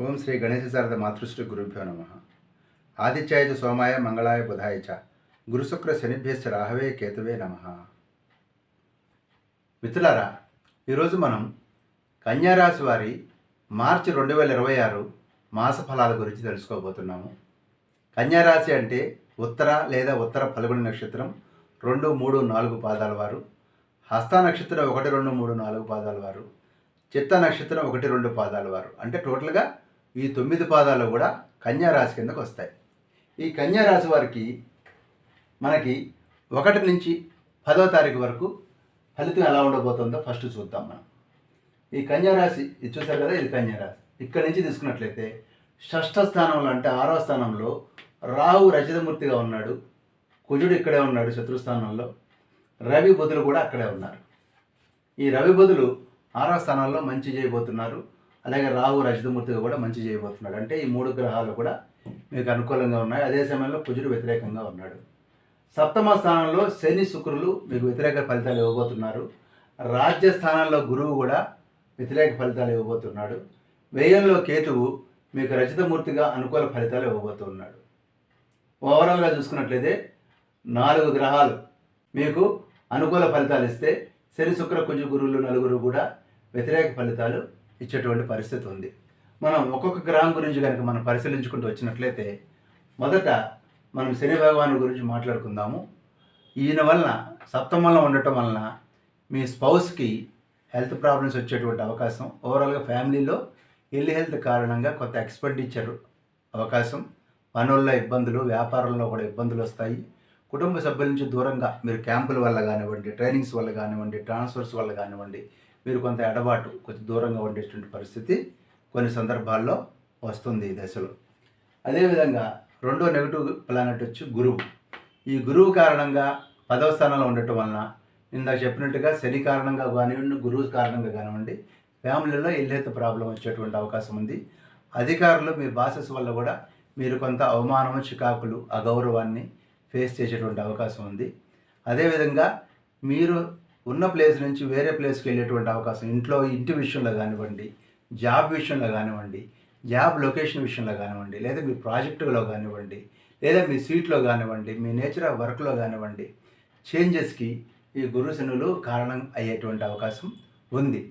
ఓం శ్రీ గణేశ శారద మాతృశ్రీ గురుభ్యో నమ. ఆదిత్యాయ చ సోమాయ మంగళాయ బుధాయ చ గురుశుక్ర శనిభ్యశ్చ రాహవే కేతువే నమ. మిత్రులారా, ఈరోజు మనం కన్యారాశి వారి మార్చి 2026 మాస ఫలాల గురించి తెలుసుకోబోతున్నాము. కన్యారాశి అంటే ఉత్తర లేదా ఉత్తర ఫల్గుని నక్షత్రం 2, 3, 4 పాదాల వారు, హస్త నక్షత్రం 1, 2, 3, 4 పాదాల వారు, చిత్త నక్షత్రం 1, 2 పాదాల వారు, అంటే టోటల్గా ఈ 9 పాదాలు కూడా కన్యారాశి కిందకు వస్తాయి. ఈ కన్యారాశి వారికి మనకి 1 నుంచి 10వ తారీఖు వరకు ఫలితం ఎలా ఉండబోతుందో ఫస్ట్ చూద్దాం. మనం ఈ కన్యారాశి ఇది చూసారు కదా, ఇది కన్యారాశి. ఇక్కడి నుంచి తీసుకున్నట్లయితే షష్ఠ స్థానంలో అంటే 6వ స్థానంలో రాహు రచితమూర్తిగా ఉన్నాడు, కుజుడు ఇక్కడే ఉన్నాడు శత్రుస్థానంలో, రవి బుధులు కూడా అక్కడే ఉన్నారు. ఈ రవి బుధులు 6వ స్థానంలో మంచి చేయబోతున్నారు, అలాగే రాహు రచితమూర్తిగా కూడా మంచి చేయబోతున్నాడు. అంటే ఈ 3 గ్రహాలు కూడా మీకు అనుకూలంగా ఉన్నాయి. అదే సమయంలో కుజుడు వ్యతిరేకంగా ఉన్నాడు. సప్తమ స్థానంలో శని శుక్రులు మీకు వ్యతిరేక ఫలితాలు ఇవ్వబోతున్నారు. రాజ్యస్థానంలో గురువు కూడా వ్యతిరేక ఫలితాలు ఇవ్వబోతున్నాడు. వ్యయంలో కేతువు మీకు రచితమూర్తిగా అనుకూల ఫలితాలు ఇవ్వబోతున్నాడు. ఓవరాల్గా చూసుకున్నట్లయితే 4 గ్రహాలు మీకు అనుకూల ఫలితాలు ఇస్తే శని శుక్ర కుజు గురువులు నలుగురు కూడా వ్యతిరేక ఫలితాలు ఇచ్చేటువంటి పరిస్థితి ఉంది. మనం ఒక్కొక్క గ్రహం గురించి కనుక మనం పరిశీలించుకుంటూ వచ్చినట్లయితే మొదట మనం శని భగవాను గురించి మాట్లాడుకుందాము. ఈయన వలన సప్తమంలో ఉండటం వలన మీ స్పౌస్కి హెల్త్ ప్రాబ్లమ్స్ వచ్చేటువంటి అవకాశం, ఓవరాల్గా ఫ్యామిలీలో ఇల్ హెల్త్ కారణంగా కొంత ఎక్స్పెండిచర్ అవకాశం, పనుల్లో ఇబ్బందులు, వ్యాపారంలో కూడా ఇబ్బందులు వస్తాయి. కుటుంబ సభ్యుల నుంచి దూరంగా మీరు క్యాంపుల వల్ల కానివ్వండి, ట్రైనింగ్స్ వల్ల కానివ్వండి, ట్రాన్స్ఫర్స్ వల్ల కానివ్వండి, మీరు కొంత ఎడబాటు కొంచెం దూరంగా ఉండేటువంటి పరిస్థితి కొన్ని సందర్భాల్లో వస్తుంది ఈ దశలో. అదేవిధంగా రెండో నెగిటివ్ ప్లానెట్ వచ్చి గురువు. ఈ గురువు కారణంగా 10వ స్థానంలో ఉండటం వలన ఇందాక చెప్పినట్టుగా శని కారణంగా కానివ్వండి, గురువు కారణంగా కానివ్వండి, ఫ్యామిలీలో ఇల్హెల్త్ ప్రాబ్లం వచ్చేటువంటి అవకాశం ఉంది. అధికారులు మీ బాసెస్ వల్ల కూడా మీరు కొంత అవమానము, చికాకులు, అగౌరవాన్ని ఫేస్ చేసేటువంటి అవకాశం ఉంది. అదేవిధంగా మీరు ఉన్న ప్లేస్ నుంచి వేరే ప్లేస్కి వెళ్ళేటువంటి అవకాశం, ఇంటి విషయంలో కానివ్వండి, జాబ్ విషయంలో కానివ్వండి, జాబ్ లొకేషన్ విషయంలో కానివ్వండి, లేదా మీ ప్రాజెక్టులో కానివ్వండి, లేదా మీ సీట్లో కానివ్వండి, మీ నేచర్ ఆఫ్ వర్క్లో కానివ్వండి, చేంజెస్కి ఈ గురు శనులు కారణం అయ్యేటువంటి అవకాశం ఉంది.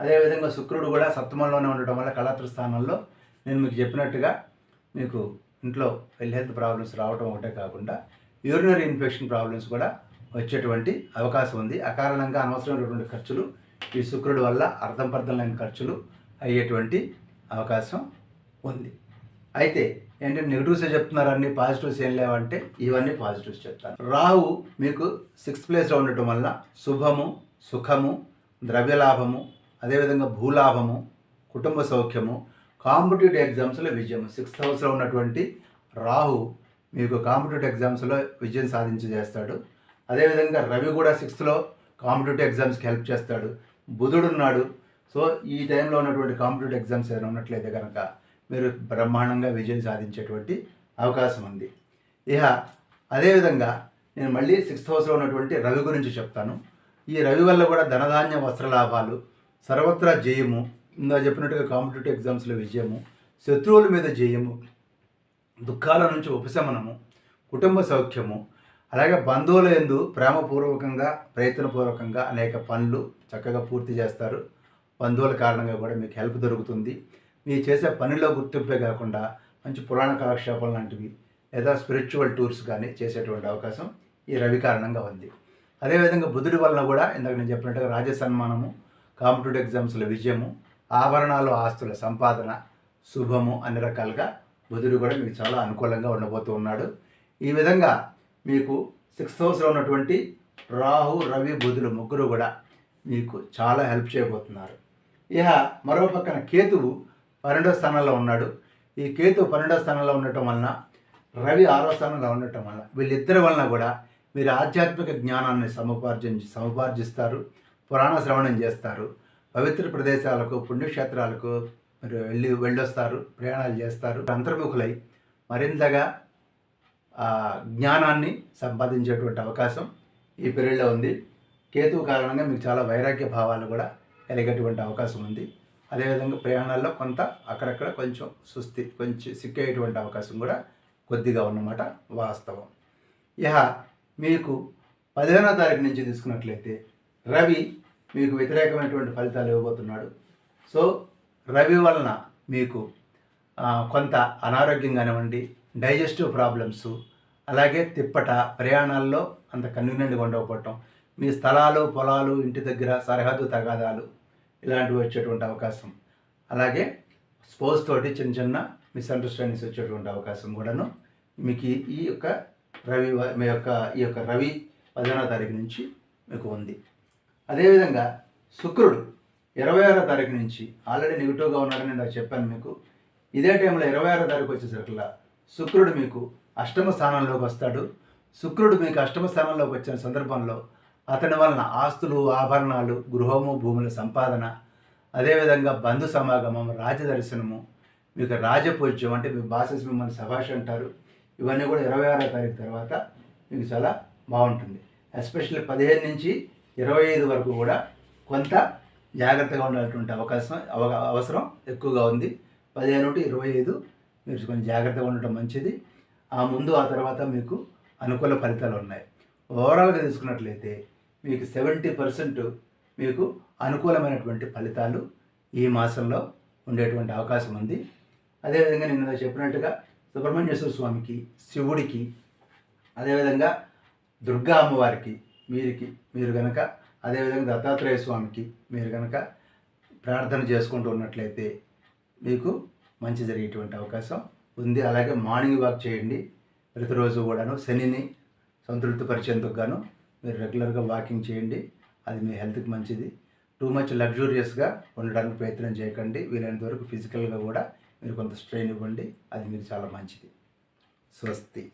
అదేవిధంగా శుక్రుడు కూడా సప్తమంలోనే ఉండటం వల్ల కళాత్ర స్థానంలో నేను మీకు చెప్పినట్టుగా మీకు ఇంట్లో హెల్త్ ప్రాబ్లమ్స్ రావడం ఒకటే కాకుండా యూరినరీ ఇన్ఫెక్షన్ ప్రాబ్లమ్స్ కూడా వచ్చేటువంటి అవకాశం ఉంది. అకారణంగా అనవసరమైనటువంటి ఖర్చులు ఈ శుక్రుడి వల్ల అర్థం పర్థం లేని ఖర్చులు అయ్యేటువంటి అవకాశం ఉంది. అయితే ఏంటంటే నెగిటివ్సే చెప్తున్నారు, అన్ని పాజిటివ్స్ ఏం లేవంటే ఇవన్నీ పాజిటివ్స్ చెప్తాను. రాహు మీకు 6th ప్లేస్లో ఉండటం వల్ల శుభము, సుఖము, ద్రవ్యలాభము, అదేవిధంగా భూలాభము, కుటుంబ సౌఖ్యము, కాంపిటేటివ్ ఎగ్జామ్స్లో విజయము. 6th హౌస్లో ఉన్నటువంటి రాహు మీకు కాంపిటేటివ్ ఎగ్జామ్స్లో విజయం సాధించేస్తాడు. అదేవిధంగా రవి కూడా 6th కాంపిటేటివ్ ఎగ్జామ్స్కి హెల్ప్ చేస్తాడు. బుధుడు ఉన్నాడు. సో ఈ టైంలో ఉన్నటువంటి కాంపిటేటివ్ ఎగ్జామ్స్ ఏమైనా ఉన్నట్లయితే కనుక మీరు బ్రహ్మాండంగా విజయం సాధించేటువంటి అవకాశం ఉంది. అదేవిధంగా నేను మళ్ళీ 6th హౌస్లో ఉన్నటువంటి రవి గురించి చెప్తాను. ఈ రవి వల్ల కూడా ధనధాన్య వస్త్రలాభాలు, సర్వత్రా జయము, ఇందా చెప్పినట్టుగా కాంపిటేటివ్ ఎగ్జామ్స్లో విజయము, శత్రువుల మీద జయము, దుఃఖాల నుంచి ఉపశమనము, కుటుంబ సౌఖ్యము, అలాగే బంధువుల యందు ప్రేమపూర్వకంగా, ప్రయత్నపూర్వకంగా అనేక పనులు చక్కగా పూర్తి చేస్తారు. బంధువుల కారణంగా కూడా మీకు హెల్ప్ దొరుకుతుంది. మీరు చేసే పనిలో గుర్తింపే కాకుండా మంచి పురాణ కాలక్షేపం లాంటివి లేదా స్పిరిచువల్ టూర్స్ కానీ చేసేటువంటి అవకాశం ఈ రవి కారణంగా ఉంది. అదేవిధంగా బుధుడి వలన కూడా ఇందాక నేను చెప్పినట్టుగా రాజ్య సన్మానము, కాంపిటేటివ్ ఎగ్జామ్స్లో విజయము, ఆభరణాలు, ఆస్తుల సంపాదన, శుభము, అన్ని రకాలుగా బుధుడు కూడా మీకు చాలా అనుకూలంగా ఉండబోతూ ఉన్నాడు. ఈ విధంగా మీకు 6th హౌస్లో ఉన్నటువంటి రాహు, రవి, బుధులు ముగ్గురు కూడా మీకు చాలా హెల్ప్ చేయబోతున్నారు. మరో పక్కన కేతువు 12వ స్థానంలో ఉన్నాడు. ఈ కేతువు 12వ స్థానంలో ఉండటం వలన, రవి 6వ స్థానంలో ఉండటం వలన వీళ్ళిద్దరి వలన కూడా మీరు ఆధ్యాత్మిక జ్ఞానాన్ని సముపార్జిస్తారు, పురాణ శ్రవణం చేస్తారు, పవిత్ర ప్రదేశాలకు, పుణ్యక్షేత్రాలకు మీరు వెళ్ళొస్తారు, ప్రయాణాలు చేస్తారు. అంతర్ముఖులై మరింతగా జ్ఞానాన్ని సంపాదించేటువంటి అవకాశం ఈ పీరియడ్లో ఉంది. కేతువు కారణంగా మీకు చాలా వైరాగ్య భావాలు కూడా కలిగేటువంటి అవకాశం ఉంది. అదేవిధంగా ప్రయాణాల్లో కొంత అక్కడక్కడ కొంచెం కొంచెం సిక్కేటువంటి అవకాశం కూడా కొద్దిగా ఉన్నమాట వాస్తవం. ఇక మీకు 15వ తారీఖు నుంచి తీసుకున్నట్లయితే రవి మీకు వ్యతిరేకమైనటువంటి ఫలితాలు ఇవ్వబోతున్నాడు. సో రవి వలన మీకు కొంత అనారోగ్యం కానివ్వండి, డైజెస్టివ్ ప్రాబ్లమ్స్, అలాగే తిప్పట, ప్రయాణాల్లో అంత కన్వీనియంట్గా ఉండకపోవటం, మీ స్థలాలు పొలాలు ఇంటి దగ్గర సరిహద్దు తగాదాలు ఇలాంటివి వచ్చేటువంటి అవకాశం, అలాగే స్పోజ్ తోటి చిన్న చిన్న మిస్అండర్స్టాండింగ్స్ వచ్చేటువంటి అవకాశం కూడాను మీకు ఈ యొక్క ఈ యొక్క రవి 15వ తారీఖు నుంచి మీకు ఉంది. అదేవిధంగా శుక్రుడు 26వ తారీఖు నుంచి ఆల్రెడీ నెగిటివ్గా ఉన్నాడని నేను చెప్పాను మీకు. ఇదే టైంలో 26వ తారీఖు వచ్చేసరికల్లా శుక్రుడు మీకు అష్టమ స్థానంలోకి వస్తాడు. శుక్రుడు మీకు అష్టమ స్థానంలోకి వచ్చిన సందర్భంలో అతని వలన ఆస్తులు, ఆభరణాలు, గృహము, భూముల సంపాదన, అదేవిధంగా బంధు సమాగమం, రాజదర్శనము, మీకు రాజపూజ్యం అంటే మీ బాసెస్ మిమ్మల్ని సభాష్ అంటారు. ఇవన్నీ కూడా 26వ తారీఖు తర్వాత మీకు చాలా బాగుంటుంది. ఎస్పెషల్లీ 15 నుంచి 25 వరకు కూడా కొంత జాగ్రత్తగా ఉండాల్సినటువంటి అవసరం ఎక్కువగా ఉంది. 15 నుండి 25 మీరు కొంచెం జాగ్రత్తగా ఉండటం మంచిది. ఆ ముందు ఆ తర్వాత మీకు అనుకూల ఫలితాలు ఉన్నాయి. ఓవరాల్గా తీసుకున్నట్లయితే మీకు 70% మీకు అనుకూలమైనటువంటి ఫలితాలు ఈ మాసంలో ఉండేటువంటి అవకాశం ఉంది. అదేవిధంగా నేను చెప్పినట్టుగా సుబ్రహ్మణ్యేశ్వర స్వామికి, శివుడికి, అదేవిధంగా దుర్గా అమ్మవారికి మీరు కనుక, అదేవిధంగా దత్తాత్రేయ స్వామికి మీరు కనుక ప్రార్థన చేసుకుంటూ ఉన్నట్లయితే మీకు మంచి జరిగేటువంటి అవకాశం ఉంది. అలాగే మార్నింగ్ వాక్ చేయండి ప్రతిరోజు కూడాను. శనిని సంతృప్తిపరిచేందుకు గాను మీరు రెగ్యులర్గా వాకింగ్ చేయండి. అది మీ హెల్త్కి మంచిది. టూ మచ్ లగ్జూరియస్గా ఉండడానికి ప్రయత్నం చేయకండి. వీలైనంత వరకు ఫిజికల్గా కూడా మీరు కొంత స్ట్రెయిన్ ఇవ్వండి. అది మీకు చాలా మంచిది. స్వస్తి.